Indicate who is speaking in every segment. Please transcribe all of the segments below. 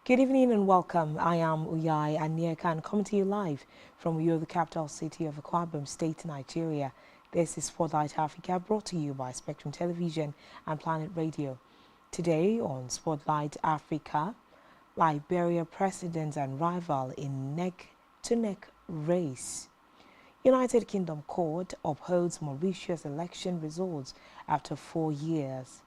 Speaker 1: Good evening and welcome. I am Uyai Anyeka coming to you live from Uyo, the capital city of Akwa Ibom State, Nigeria. This is Spotlight Africa, brought to you by Spectrum Television and Planet Radio. Today on Spotlight Africa, Liberia president and rival in neck-to-neck race. United Kingdom court upholds Mauritius election results after 4 years.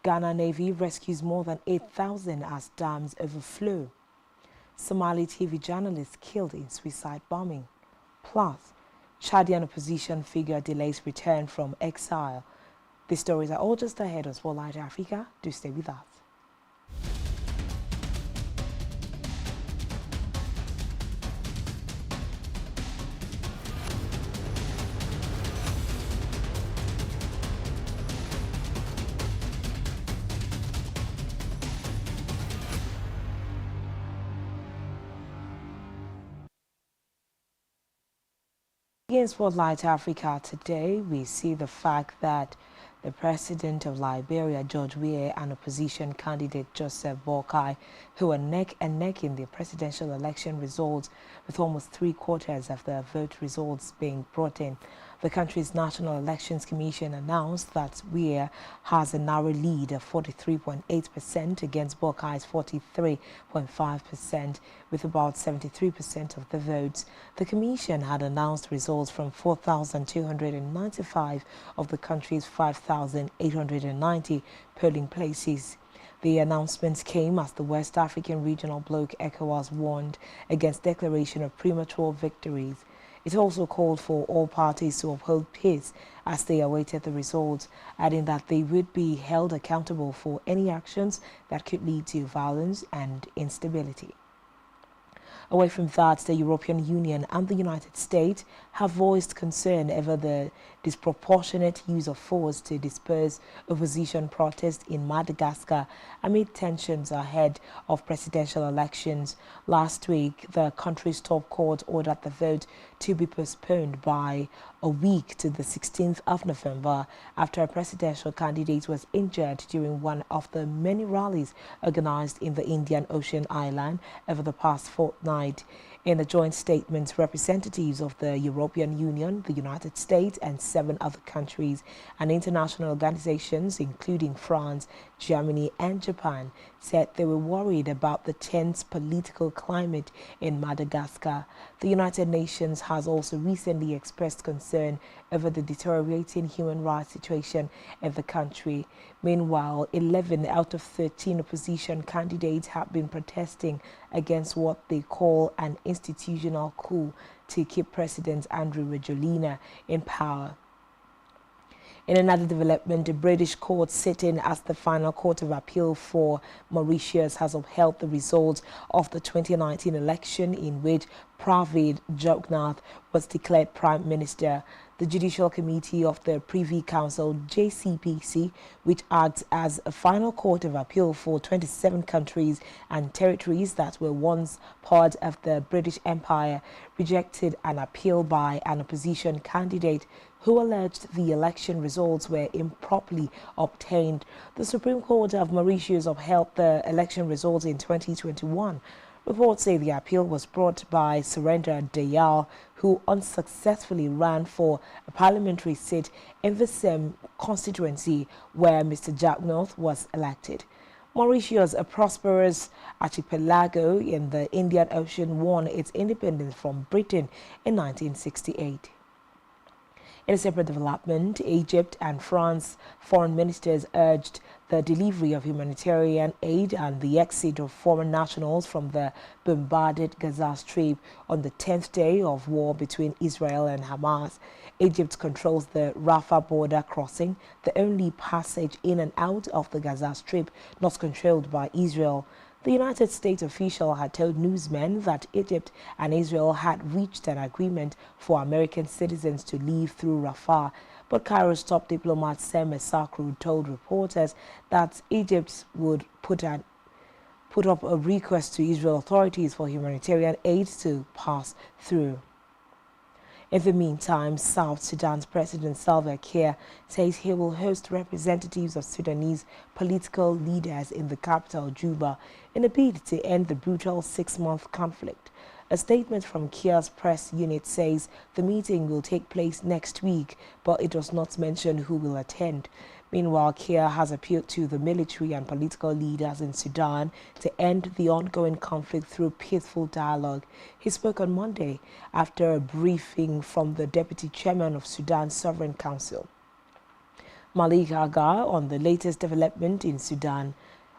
Speaker 1: Ghana Navy rescues more than 8,000 as dams overflow. Somali TV journalist killed in suicide bombing. Plus, Chadian opposition figure delays return from exile. These stories are all just ahead of Spotlight Africa. Do stay with us. In Spotlight Africa today, we see the fact that the president of Liberia, George Weah, and opposition candidate Joseph Boakai, who are neck and neck in the presidential election results, with almost 3/4 of the vote results being brought in. The country's National Elections Commission announced that Weah has a narrow lead of 43.8% against Boakai's 43.5%, with about 73% of the votes. The commission had announced results from 4,295 of the country's 5,890 polling places. The announcements came as the West African Regional Bloc ECOWAS warned against declaration of premature victories. It also called for all parties to uphold peace as they awaited the results, adding that they would be held accountable for any actions that could lead to violence and instability. Away from that, the European Union and the United States have voiced concern over the disproportionate use of force to disperse opposition protests in Madagascar amid tensions ahead of presidential elections. Last week, the country's top court ordered the vote to be postponed by a week to the 16th of November after a presidential candidate was injured during one of the many rallies organized in the Indian Ocean island over the past fortnight. In a joint statement, representatives of the European Union, the United States, and 7 other countries and international organizations, including France, Germany, and Japan, said they were worried about the tense political climate in Madagascar. The United Nations has also recently expressed concern over the deteriorating human rights situation in the country. Meanwhile, 11 out of 13 opposition candidates have been protesting against what they call an institutional coup to keep President Andry Rajoelina in power. In another development, the British court sitting as the final court of appeal for Mauritius has upheld the results of the 2019 election in which Pravind Jugnauth was declared Prime Minister. The Judicial Committee of the Privy Council, JCPC, which acts as a final court of appeal for 27 countries and territories that were once part of the British Empire, rejected an appeal by an opposition candidate who alleged the election results were improperly obtained. The Supreme Court of Mauritius upheld the election results in 2021. Reports say the appeal was brought by Surendra Dayal, who unsuccessfully ran for a parliamentary seat in the same constituency where Mr. Jugnauth was elected. Mauritius, a prosperous archipelago in the Indian Ocean, won its independence from Britain in 1968. In a separate development, Egypt and France foreign ministers urged the delivery of humanitarian aid and the exit of foreign nationals from the bombarded Gaza Strip on the 10th day of war between Israel and Hamas. Egypt controls the Rafah border crossing, the only passage in and out of the Gaza Strip not controlled by Israel. The United States official had told newsmen that Egypt and Israel had reached an agreement for American citizens to leave through Rafah. But Cairo's top diplomat Sam Sakru told reporters that Egypt would put up a request to Israel authorities for humanitarian aid to pass through. In the meantime, South Sudan's President Salva Kiir says he will host representatives of Sudanese political leaders in the capital, Juba, in a bid to end the brutal 6-month conflict. A statement from Kiir's press unit says the meeting will take place next week, but it does not mention who will attend. Meanwhile, Kiir has appealed to the military and political leaders in Sudan to end the ongoing conflict through peaceful dialogue. He spoke on Monday after a briefing from the deputy chairman of Sudan's Sovereign Council, Malik Aga, on the latest development in Sudan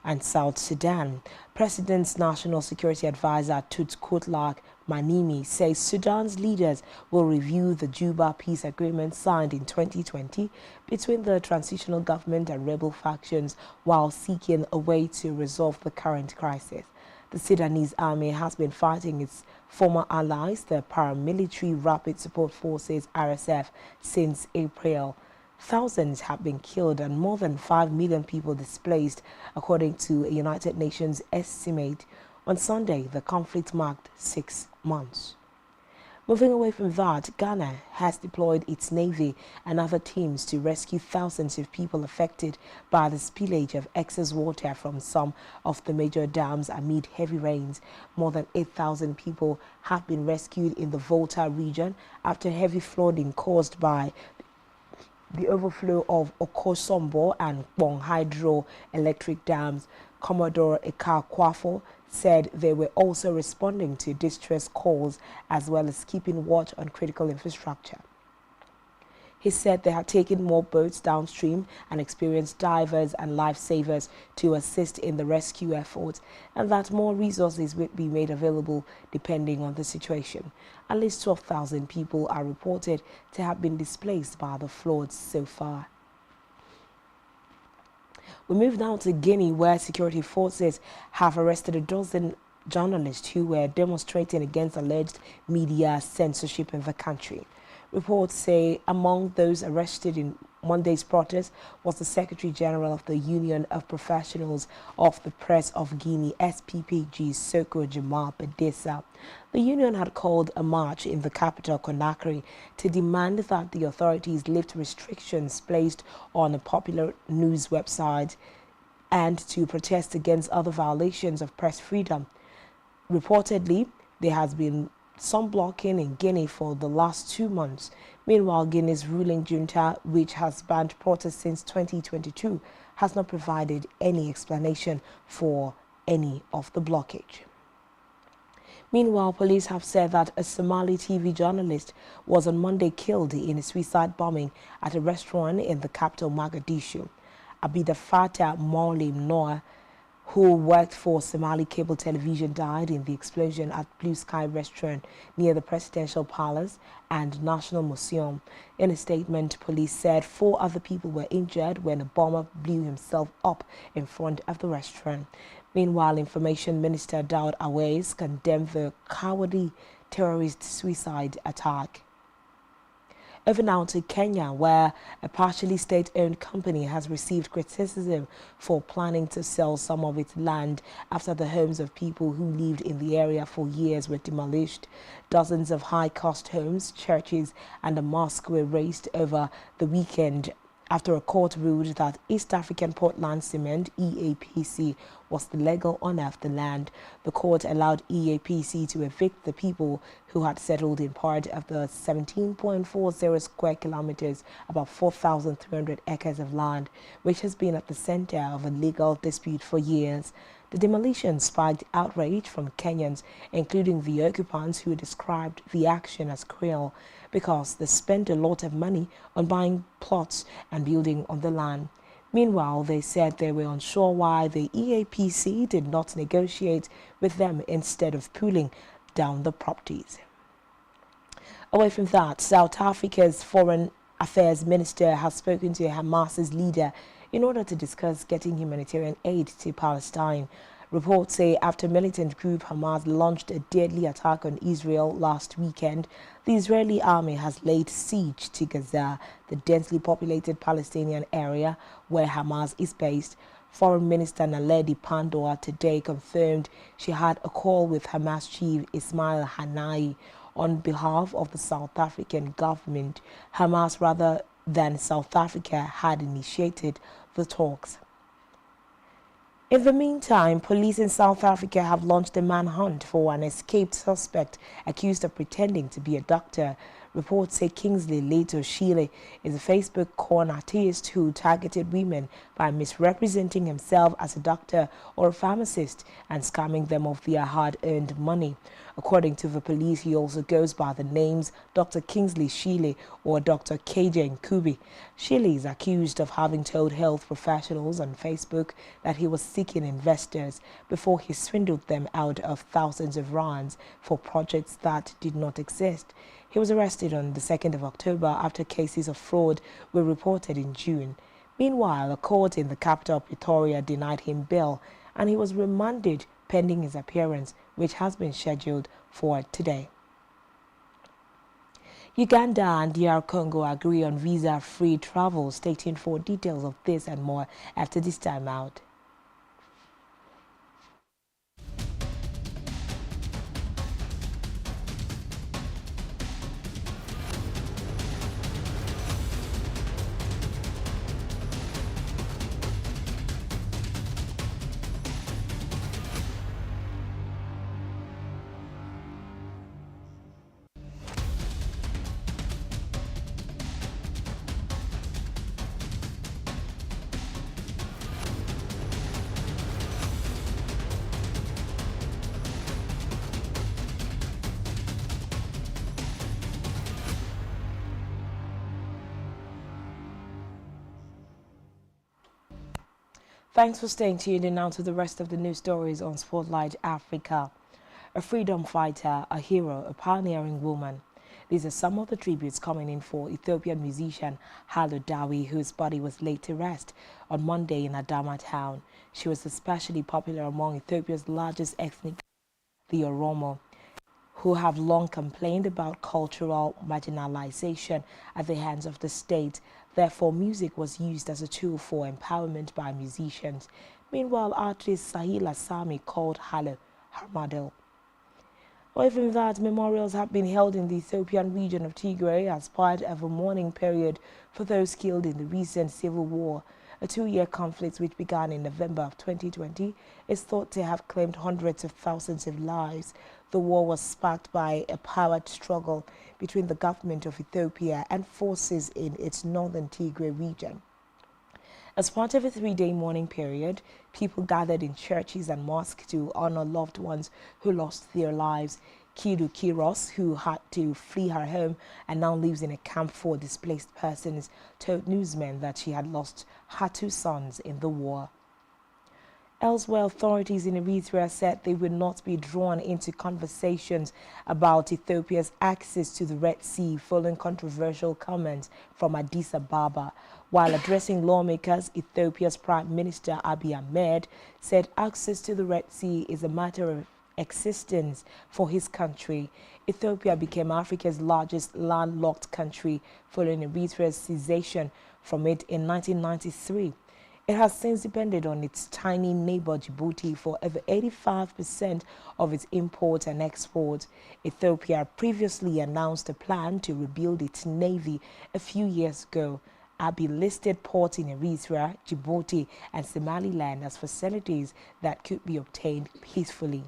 Speaker 1: and South Sudan. President's National Security Advisor Tut Kutlak Manimi says Sudan's leaders will review the Juba peace agreement signed in 2020 between the transitional government and rebel factions while seeking a way to resolve the current crisis. The Sudanese army has been fighting its former allies, the paramilitary Rapid Support Forces (RSF), since April. Thousands have been killed and more than 5 million people displaced, according to a United Nations estimate. On Sunday, the conflict marked 6 months. Moving away from that, Ghana has deployed its navy and other teams to rescue thousands of people affected by the spillage of excess water from some of the major dams amid heavy rains. More than 8,000 people have been rescued in the Volta region after heavy flooding caused by the overflow of Okosombo and Kpong hydroelectric dams. Commodore Eka Kwafo said they were also responding to distress calls as well as keeping watch on critical infrastructure. He said they had taken more boats downstream and experienced divers and lifesavers to assist in the rescue efforts, and that more resources will be made available depending on the situation. At least 12,000 people are reported to have been displaced by the floods so far. We move now to Guinea, where security forces have arrested a dozen journalists who were demonstrating against alleged media censorship in the country. Reports say among those arrested in Monday's protest was the Secretary General of the Union of Professionals of the Press of Guinea, SPPG, Soko Jamal Bedessa. The union had called a march in the capital, Conakry, to demand that the authorities lift restrictions placed on a popular news website and to protest against other violations of press freedom. Reportedly, there has been some blocking in Guinea for the last 2 months. Meanwhile, Guinea's ruling junta, which has banned protests since 2022, has not provided any explanation for any of the blockage. Meanwhile, police have said that a Somali TV journalist was on Monday killed in a suicide bombing at a restaurant in the capital, Mogadishu. Abida Fatah Maulim Noah, who worked for Somali cable television, died in the explosion at Blue Sky restaurant near the Presidential Palace and National Museum. In a statement, police said 4 other people were injured when a bomber blew himself up in front of the restaurant. Meanwhile, Information Minister Daud Awais condemned the cowardly terrorist suicide attack. Over now to Kenya, where a partially state-owned company has received criticism for planning to sell some of its land after the homes of people who lived in the area for years were demolished. Dozens of high-cost homes, churches and a mosque were razed over the weekend after a court ruled that East African Portland Cement, EAPC, was the legal owner of the land. The court allowed EAPC to evict the people who had settled in part of the 17.40 square kilometers, about 4,300 acres of land, which has been at the center of a legal dispute for years. The demolition sparked outrage from Kenyans, including the occupants, who described the action as cruel because they spent a lot of money on buying plots and building on the land. Meanwhile, they said they were unsure why the EAPC did not negotiate with them instead of pulling down the properties. Away from that, South Africa's Foreign Affairs Minister has spoken to Hamas's leader in order to discuss getting humanitarian aid to Palestine. Reports say after militant group Hamas launched a deadly attack on Israel last weekend, the Israeli army has laid siege to Gaza, the densely populated Palestinian area where Hamas is based. Foreign Minister Naledi Pandor today confirmed she had a call with Hamas chief Ismail Haniyeh on behalf of the South African government. Hamas, rather than South Africa, had initiated the talks. In the meantime, police in South Africa have launched a manhunt for an escaped suspect accused of pretending to be a doctor. Reports say Kingsley Leto Shile is a Facebook con artist who targeted women by misrepresenting himself as a doctor or a pharmacist and scamming them of their hard-earned money. According to the police, he also goes by the names Dr. Kingsley Shile or Dr. KJ Nkubi. Shile is accused of having told health professionals on Facebook that he was seeking investors before he swindled them out of thousands of rands for projects that did not exist. He was arrested on the 2nd of October after cases of fraud were reported in June. Meanwhile, a court in the capital Pretoria denied him bail and he was remanded pending his appearance, which has been scheduled for today. Uganda and DR Congo agree on visa-free travel. Stay tuned for details of this and more after this time out. Thanks for staying tuned in now to the rest of the news stories on Spotlight Africa. A freedom fighter, a hero, a pioneering woman. These are some of the tributes coming in for Ethiopian musician Halu Dawi, whose body was laid to rest on Monday in Adama town. She was especially popular among Ethiopia's largest ethnic, the Oromo, who have long complained about cultural marginalization at the hands of the state. Therefore, music was used as a tool for empowerment by musicians. Meanwhile, artist Sahila Sami called Halu her model. Away from that, memorials have been held in the Ethiopian region of Tigray as part of a mourning period for those killed in the recent civil war. A two-year conflict which began in November of 2020 is thought to have claimed hundreds of thousands of lives. The war was sparked by a power struggle between the government of Ethiopia and forces in its northern Tigray region. As part of a three-day mourning period, people gathered in churches and mosques to honor loved ones who lost their lives. Kidu Kiros, who had to flee her home and now lives in a camp for displaced persons, told newsmen that she had lost her two sons in the war. Elsewhere, authorities in Eritrea said they would not be drawn into conversations about Ethiopia's access to the Red Sea following controversial comments from Addis Ababa. While addressing lawmakers, Ethiopia's Prime Minister Abiy Ahmed said access to the Red Sea is a matter of existence for his country. Ethiopia became Africa's largest landlocked country following Eritrea's cessation from it in 1993. It has since depended on its tiny neighbor Djibouti for over 85% of its imports and exports. Ethiopia previously announced a plan to rebuild its navy a few years ago. Abiy listed ports in Eritrea, Djibouti, and Somaliland as facilities that could be obtained peacefully.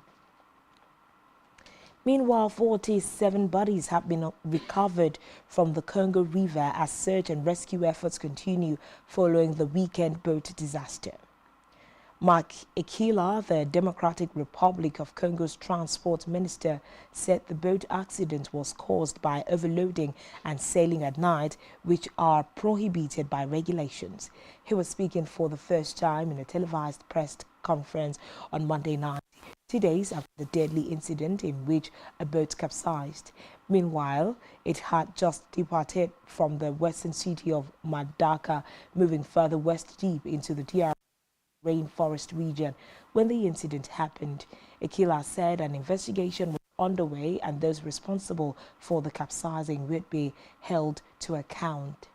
Speaker 1: Meanwhile, 47 bodies have been recovered from the Congo River as search and rescue efforts continue following the weekend boat disaster. Mark Ekila, the Democratic Republic of Congo's transport minister, said the boat accident was caused by overloading and sailing at night, which are prohibited by regulations. He was speaking for the first time in a televised press conference on Monday night, 2 days after the deadly incident in which a boat capsized. Meanwhile, it had just departed from the western city of Madaka, moving further west deep into the DR rainforest region when the incident happened. Ekila said an investigation was underway and those responsible for the capsizing would be held to account.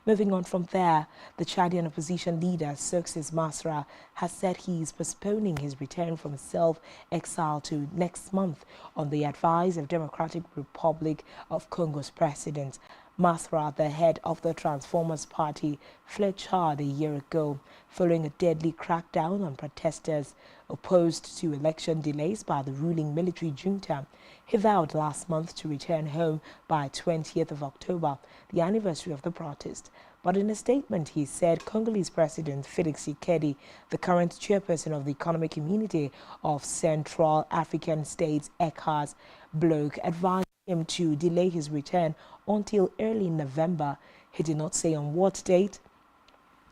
Speaker 1: Moving on from there, the Chadian opposition leader, Success Masra, has said he is postponing his return from self-exile to next month on the advice of Democratic Republic of Congo's president. Masra, the head of the Transformers Party, fled Chad a year ago following a deadly crackdown on protesters opposed to election delays by the ruling military junta. He vowed last month to return home by 20th of October, the anniversary of the protest. But in a statement, he said Congolese President Felix Tshisekedi, the current chairperson of the Economic Community of Central African States, ECAS bloc, advised him to delay his return until early November. He did not say on what date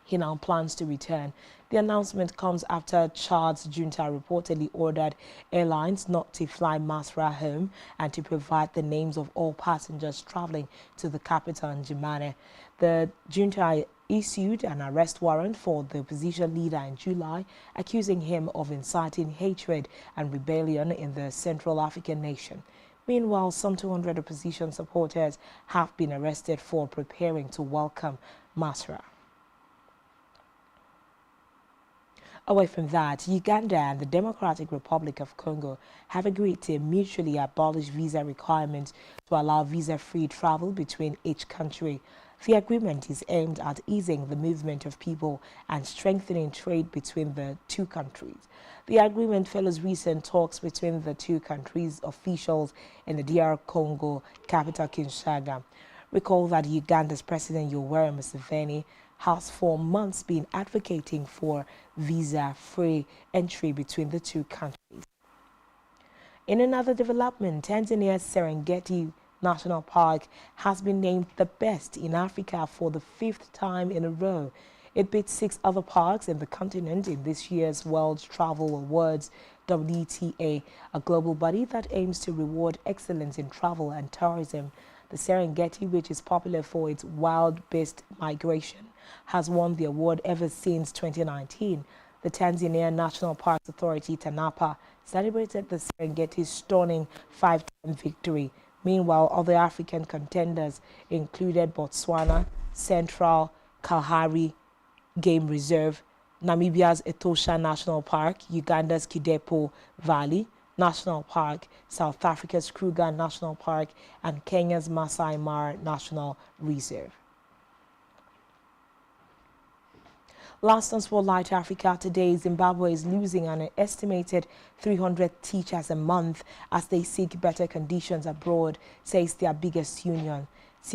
Speaker 1: he now plans to return. The announcement comes after Chad's junta reportedly ordered airlines not to fly Masra home and to provide the names of all passengers traveling to the capital in Njamena. The junta issued an arrest warrant for the opposition leader in July, accusing him of inciting hatred and rebellion in the Central African nation. Meanwhile, some 200 opposition supporters have been arrested for preparing to welcome Masra. Away from that, Uganda and the Democratic Republic of Congo have agreed to mutually abolish visa requirements to allow visa-free travel between each country. The agreement is aimed at easing the movement of people and strengthening trade between the two countries. The agreement follows recent talks between the two countries' officials in the DR Congo capital Kinshasa. Recall that Uganda's President Yoweri Museveni has for months been advocating for visa-free entry between the two countries. In another development, Tanzania's Serengeti National Park has been named the best in Africa for the 5th time in a row. It beat 6 other parks in the continent in this year's World Travel Awards, WTA, a global body that aims to reward excellence in travel and tourism. The Serengeti, which is popular for its wild-beast migration, has won the award ever since 2019. The Tanzania National Parks Authority, TANAPA, celebrated the Serengeti's stunning 5-time victory. Meanwhile, other African contenders included Botswana, Central Kalahari Game Reserve, Namibia's Etosha National Park, Uganda's Kidepo Valley National Park, South Africa's Kruger National Park, and Kenya's Masai Mara National Reserve. Last on Spotlight Africa today, Zimbabwe is losing an estimated 300 teachers a month as they seek better conditions abroad, says their biggest union.